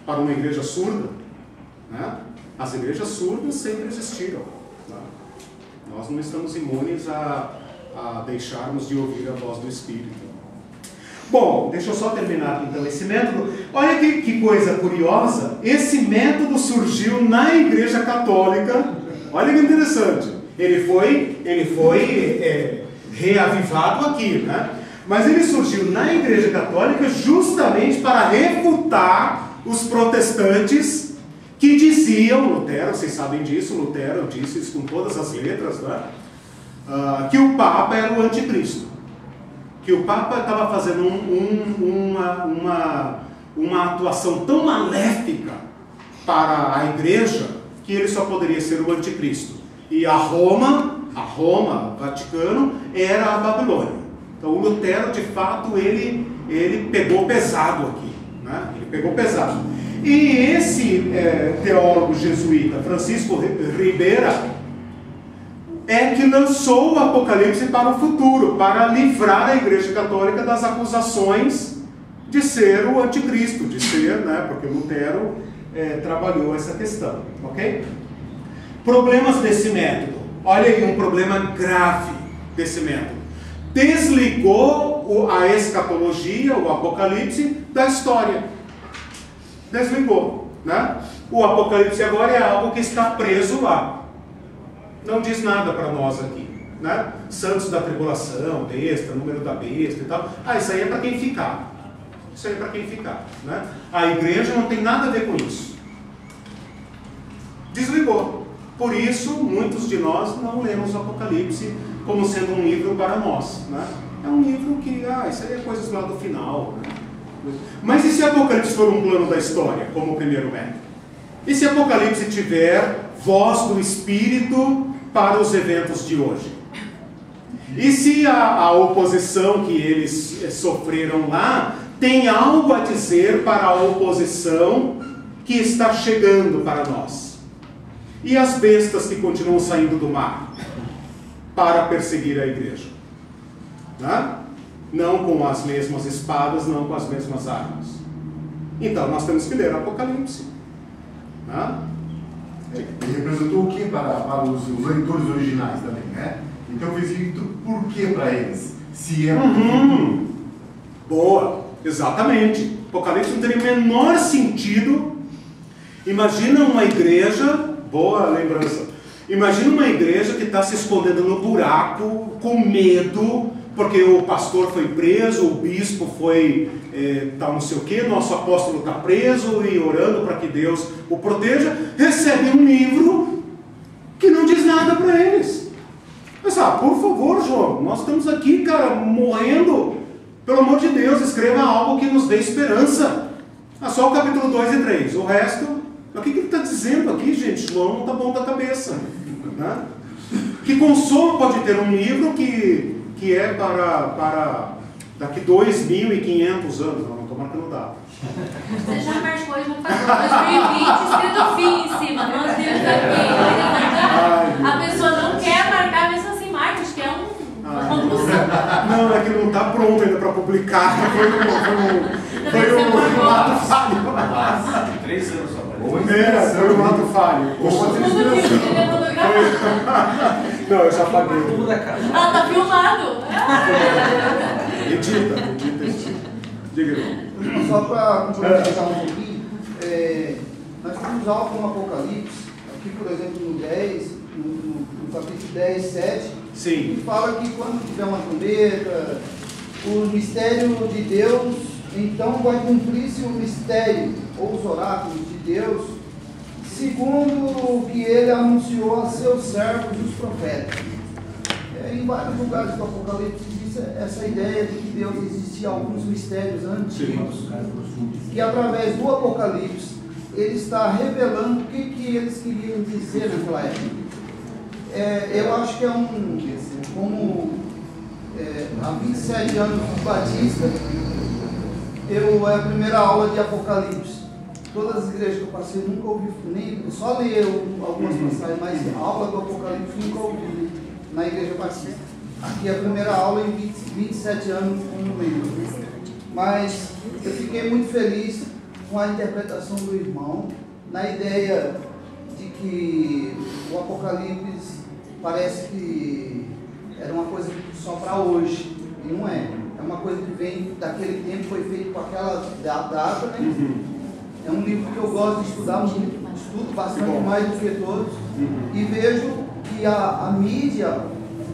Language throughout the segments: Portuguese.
para uma igreja surda, né? As igrejas surdas sempre existiram, né? Nós não estamos imunes a deixarmos de ouvir a voz do Espírito. Bom, deixa eu só terminar aqui então esse método. Olha que coisa curiosa, esse método surgiu na Igreja Católica. Olha que interessante, ele foi reavivado aqui, né? Mas ele surgiu na Igreja Católica justamente para refutar os protestantes que diziam, Lutero, vocês sabem disso, Lutero disse isso com todas as letras, né? Que o Papa era o anticristo, que o Papa estava fazendo uma atuação tão maléfica para a Igreja que ele só poderia ser o anticristo. E a Roma, Vaticano, era a Babilônia. Então o Lutero, de fato, ele pegou pesado aqui, né? Ele pegou pesado. E esse teólogo jesuíta, Francisco Ribeira, é que lançou o Apocalipse para o futuro, para livrar a Igreja Católica das acusações de ser o anticristo, de ser, né? Porque Lutero trabalhou essa questão, ok? Problemas desse método. Olha aí um problema grave desse método. Desligou a escatologia, o Apocalipse, da história. Desligou, né? O Apocalipse agora é algo que está preso lá. Não diz nada para nós aqui, né? Santos da tribulação, besta, número da besta e tal. Isso aí é para quem ficar. Isso aí é para quem ficar, né? A igreja não tem nada a ver com isso. Desligou. Por isso, muitos de nós não lemos o Apocalipse como sendo um livro para nós, né? É um livro que, isso aí é coisas lá do final, né? Mas e se Apocalipse for um plano da história, como o primeiro método? E se Apocalipse tiver voz do Espírito para os eventos de hoje? E se a oposição que eles sofreram lá tem algo a dizer para a oposição que está chegando para nós? E as bestas que continuam saindo do mar para perseguir a igreja? Né? Não com as mesmas espadas, não com as mesmas armas. Então nós temos que ler Apocalipse. Né? Ele representou o que para os leitores originais também, né? Então fez isso por que para eles? Se é Boa, exatamente. Apocalipse não teria o menor sentido. Imagina uma igreja, boa lembrança. Imagina uma igreja que está se escondendo no buraco, com medo, porque o pastor foi preso, o bispo foi não sei o que, nosso apóstolo está preso e orando para que Deus o proteja, recebe um livro que não diz nada para eles. Mas, por favor, João, nós estamos aqui, cara, morrendo. Pelo amor de Deus, escreva algo que nos dê esperança. Só o capítulo 2 e 3. O resto, o que ele está dizendo aqui, gente? João não está bom da cabeça. Né? Que consolo pode ter um livro que é para daqui 2.500 anos? Não estou marcando data. Você já marcou e já falou 2020 escrito fim em cima, nós temos aqui. A pessoa não quer marcar, mesmo assim marca, acho que é uma conclusão. Não, é que não está pronto ainda para publicar. Foi um ato falho. 3 anos só. Foi um ato falho. Não, eu já paguei. Tá filmado. Edita. Diga, irmão. Só para complementar um pouquinho, nós temos algo no Apocalipse, aqui por exemplo no 10, no capítulo 10, 7, Sim. que fala que quando tiver uma trombeta, o mistério de Deus, então vai cumprir-se o mistério, ou os oráculos de Deus, segundo o que ele anunciou a seus servos, os profetas. Em vários lugares do Apocalipse existe essa ideia de que Deus existia alguns mistérios antigos, que através do Apocalipse ele está revelando o que eles queriam dizer naquela época. Eu acho que como há 27 anos de Batista, é a primeira aula de Apocalipse. Todas as igrejas que eu passei nunca ouvi, nem só li algumas passagens, mas a aula do Apocalipse nunca ouvi na igreja batista. Aqui é a primeira aula em 27 anos como membro. Mas eu fiquei muito feliz com a interpretação do irmão, na ideia de que o Apocalipse parece que era uma coisa só para hoje, e não é. É uma coisa que vem daquele tempo, foi feito com aquela data, né? É um livro que eu gosto de estudar muito, estudo bastante mais do que todos, e vejo que a mídia,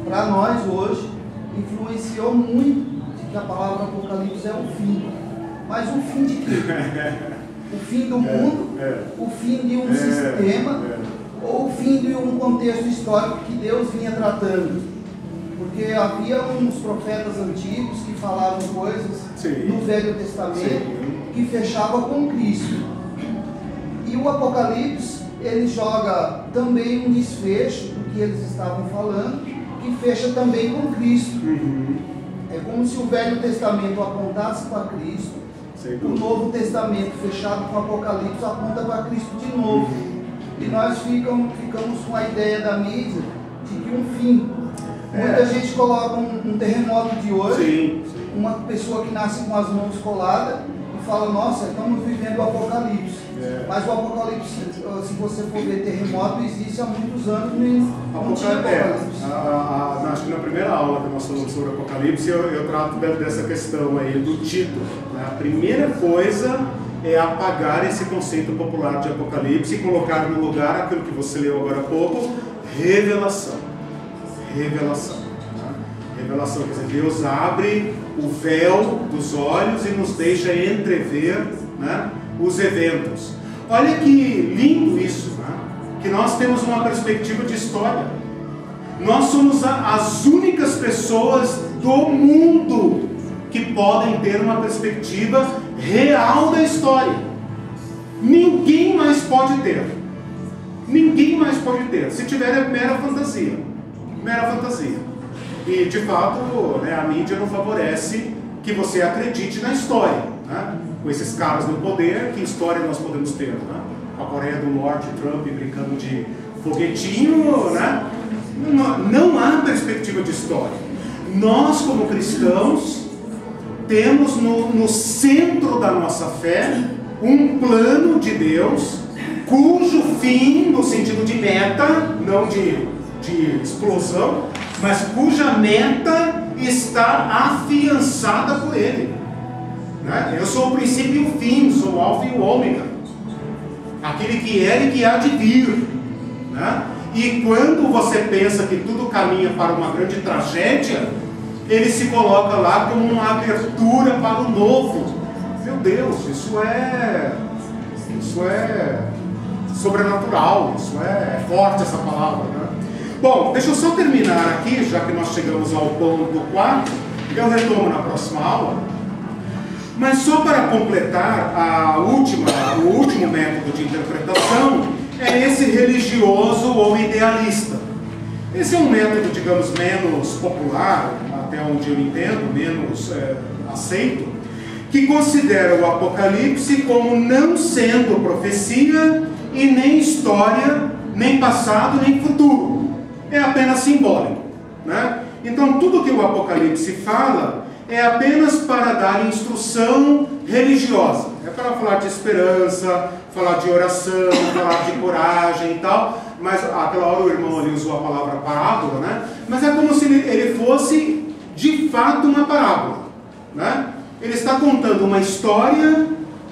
para nós hoje, influenciou muito de que a palavra Apocalipse é o fim. Mas o fim de quê? O fim do mundo? O fim de um sistema? Ou o fim de um contexto histórico que Deus vinha tratando? Porque havia uns profetas antigos que falavam coisas no Velho Testamento que fechava com Cristo. E o Apocalipse, ele joga também um desfecho do que eles estavam falando, que fecha também com Cristo. É como se o Velho Testamento apontasse para Cristo, o Novo Testamento fechado com o Apocalipse aponta para Cristo de novo. E nós ficamos com a ideia da mídia de que um fim. Muita gente coloca um terremoto de hoje, uma pessoa que nasce com as mãos coladas e fala, nossa, estamos vivendo o Apocalipse. Mas o Apocalipse, se você for ver terremoto, existe há muitos anos, não tinha Apocalipse. Acho que na primeira aula que nós falamos sobre o Apocalipse, eu trato dessa questão aí do título. Né? A primeira coisa é apagar esse conceito popular de Apocalipse e colocar no lugar aquilo que você leu agora há pouco, revelação. Revelação. Né? Revelação, quer dizer, Deus abre o véu dos olhos e nos deixa entrever, né, os eventos. Olha que lindo isso, né? Que nós temos uma perspectiva de história. Nós somos as únicas pessoas do mundo que podem ter uma perspectiva real da história. Ninguém mais pode ter. Ninguém mais pode ter. Se tiver, é mera fantasia. Mera fantasia. E, de fato, né, a mídia não favorece que você acredite na história. Né? Com esses caras no poder, que história nós podemos ter? Né? Com a Coreia do Norte, Trump brincando de foguetinho, né? Não há perspectiva de história. Nós, como cristãos, temos no centro da nossa fé um plano de Deus, cujo fim, no sentido de meta, não de explosão, mas cuja meta está afiançada por Ele. Né? Eu sou o princípio e o fim, sou o alfa e o ômega, aquele que é e que há de vir. Né? E quando você pensa que tudo caminha para uma grande tragédia, ele se coloca lá como uma abertura para o novo. Meu Deus, isso é sobrenatural, isso é forte essa palavra, né? Bom, deixa eu só terminar aqui, já que nós chegamos ao ponto 4, eu retomo na próxima aula, mas só para completar o último método de interpretação é esse religioso ou idealista. Esse é um método, digamos, menos popular, até onde eu entendo, menos aceito, que considera o Apocalipse como não sendo profecia e nem história, nem passado, nem futuro. É apenas simbólico. Né? Então, tudo que o Apocalipse fala é apenas para dar instrução religiosa. É para falar de esperança, falar de oração, falar de coragem e tal. Mas aquela hora o irmão ali usou a palavra parábola, né? Mas é como se ele fosse de fato uma parábola, né? Ele está contando uma história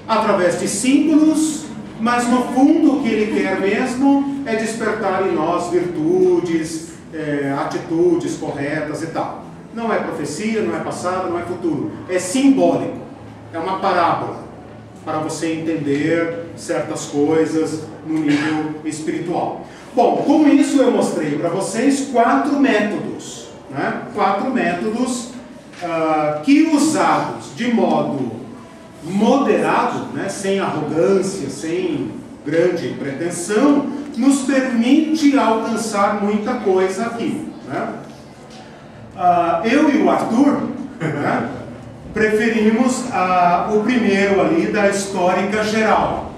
através de símbolos, mas no fundo o que ele quer mesmo é despertar em nós virtudes, atitudes corretas e tal. Não é profecia, não é passado, não é futuro. É simbólico. É uma parábola para você entender certas coisas no nível espiritual. Bom, com isso eu mostrei para vocês 4 métodos. Né? 4 métodos que usados de modo moderado, né? Sem arrogância, sem grande pretensão, nos permite alcançar muita coisa aqui. Né? Eu e o Arthur, né, preferimos o primeiro ali da histórica geral.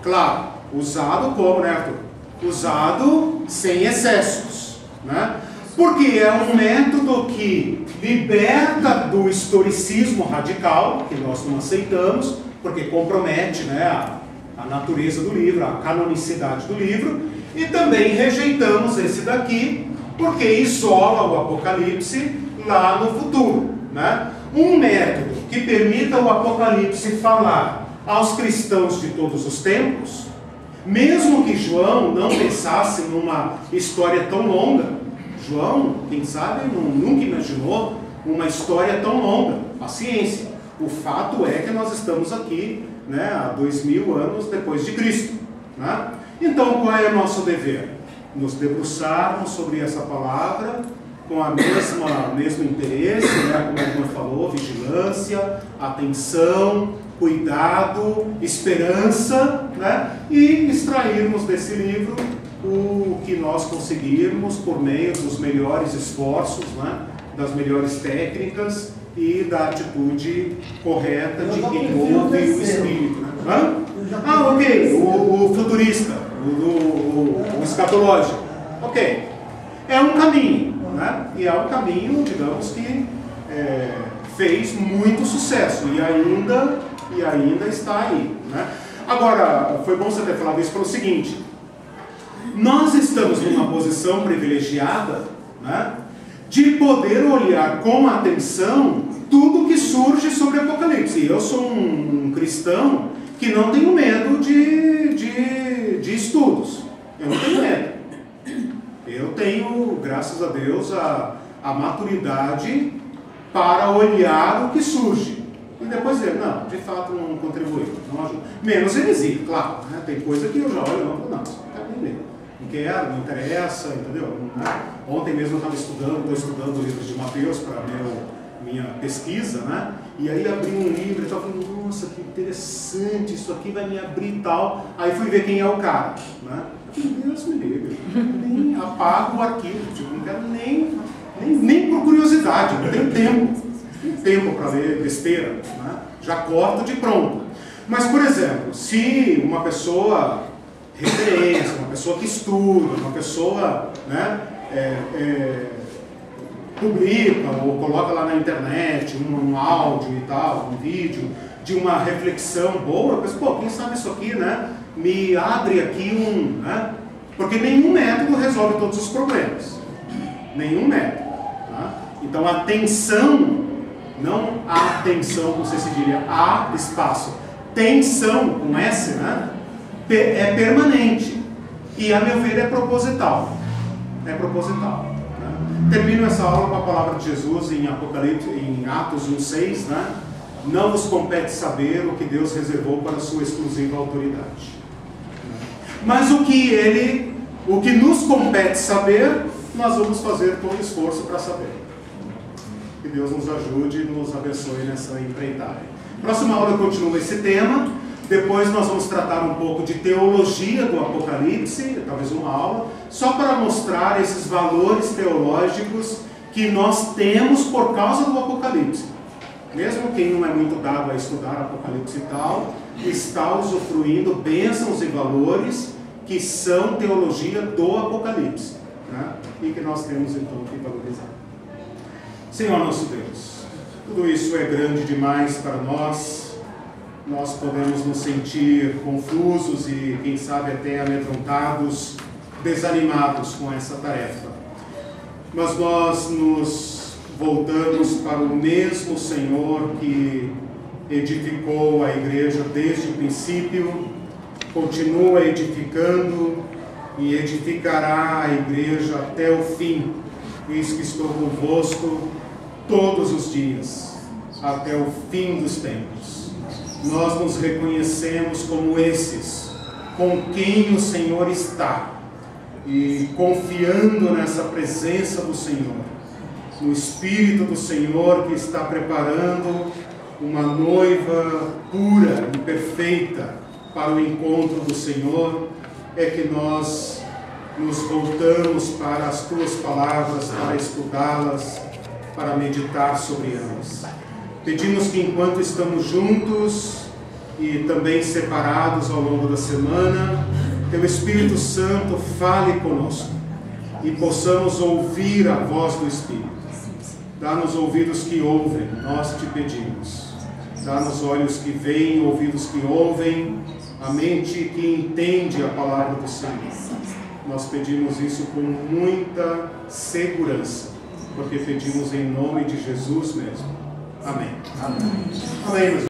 Claro, usado como, né, Arthur? Usado sem excessos. Né? Porque é um método que liberta do historicismo radical, que nós não aceitamos, porque compromete, né, a natureza do livro, a canonicidade do livro, e também rejeitamos esse daqui, porque isola o Apocalipse lá no futuro, né? Um método que permita o Apocalipse falar aos cristãos de todos os tempos, mesmo que João não pensasse numa história tão longa. João, quem sabe, nunca imaginou uma história tão longa. Paciência. O fato é que nós estamos aqui, né, há 2000 anos depois de Cristo, né? Então, qual é o nosso dever? Nos debruçarmos sobre essa palavra com o mesmo interesse, né, como a irmã falou, vigilância, atenção, cuidado, esperança, né, e extrairmos desse livro o que nós conseguirmos por meio dos melhores esforços, né, das melhores técnicas e da atitude correta de quem ouve o Espírito. Né? Ok, o futurista, o escatológico. Ok, é um caminho, né? E é um caminho, digamos que fez muito sucesso e ainda está aí, né? Agora, foi bom você ter falado isso pelo seguinte: nós estamos numa posição privilegiada, né, de poder olhar com atenção tudo que surge sobre o Apocalipse. Eu sou um cristão que não tenho medo de estudos. Eu não tenho medo. Eu tenho, graças a Deus, a maturidade para olhar o que surge. E depois dizer, não, de fato não contribuiu, não ajuda. Menos heresia, claro. Né? Tem coisa que eu já olho e não falo, não, isso não quero nem ler. Não quero, não interessa, entendeu? Ontem mesmo eu estou estudando o livro de Mateus para minha pesquisa, né? E aí abri um livro e estava falando, nossa, que interessante, isso aqui vai me abrir e tal. Aí fui ver quem é o cara, né? Deus me livre, nem apago o arquivo, tipo, não quero nem por curiosidade, não tenho tempo para ler besteira, né? Já corto de pronto. Mas, por exemplo, se uma pessoa referência, uma pessoa que estuda, uma pessoa, né, publica ou coloca lá na internet um áudio e tal, um vídeo de uma reflexão boa, eu penso, pô, quem sabe isso aqui, né, me abre aqui né, porque nenhum método resolve todos os problemas, nenhum método, tá? Então a atenção, não a atenção com C cedilha, a espaço, tensão com S, né, é permanente e, a meu ver, é proposital. É proposital. Né? Termino essa aula com a palavra de Jesus em Apocalipse, em Atos 1:6, né? Não vos compete saber o que Deus reservou para a sua exclusiva autoridade. Mas o que nos compete saber, nós vamos fazer todo esforço para saber. Que Deus nos ajude e nos abençoe nessa empreitada. Próxima aula eu continuo esse tema. Depois nós vamos tratar um pouco de teologia do Apocalipse, talvez uma aula, só para mostrar esses valores teológicos que nós temos por causa do Apocalipse. Mesmo quem não é muito dado a estudar Apocalipse e tal, está usufruindo bênçãos e valores que são teologia do Apocalipse, né? E que nós temos então que valorizar. Senhor nosso Deus, tudo isso é grande demais para nós. Nós podemos nos sentir confusos e, quem sabe, até amedrontados, desanimados com essa tarefa. Mas nós nos voltamos para o mesmo Senhor que edificou a igreja desde o princípio, continua edificando e edificará a igreja até o fim. Eis que estou convosco todos os dias, até o fim dos tempos. Nós nos reconhecemos como esses, com quem o Senhor está, e confiando nessa presença do Senhor, no Espírito do Senhor que está preparando uma noiva pura e perfeita para o encontro do Senhor, é que nós nos voltamos para as Tuas palavras, para estudá-las, para meditar sobre elas. Pedimos que enquanto estamos juntos e também separados ao longo da semana, Teu Espírito Santo fale conosco e possamos ouvir a voz do Espírito. Dá-nos ouvidos que ouvem, nós te pedimos. Dá-nos olhos que veem, ouvidos que ouvem, a mente que entende a palavra do Senhor. Nós pedimos isso com muita segurança, porque pedimos em nome de Jesus mesmo. Amém. Amém. Amém, meus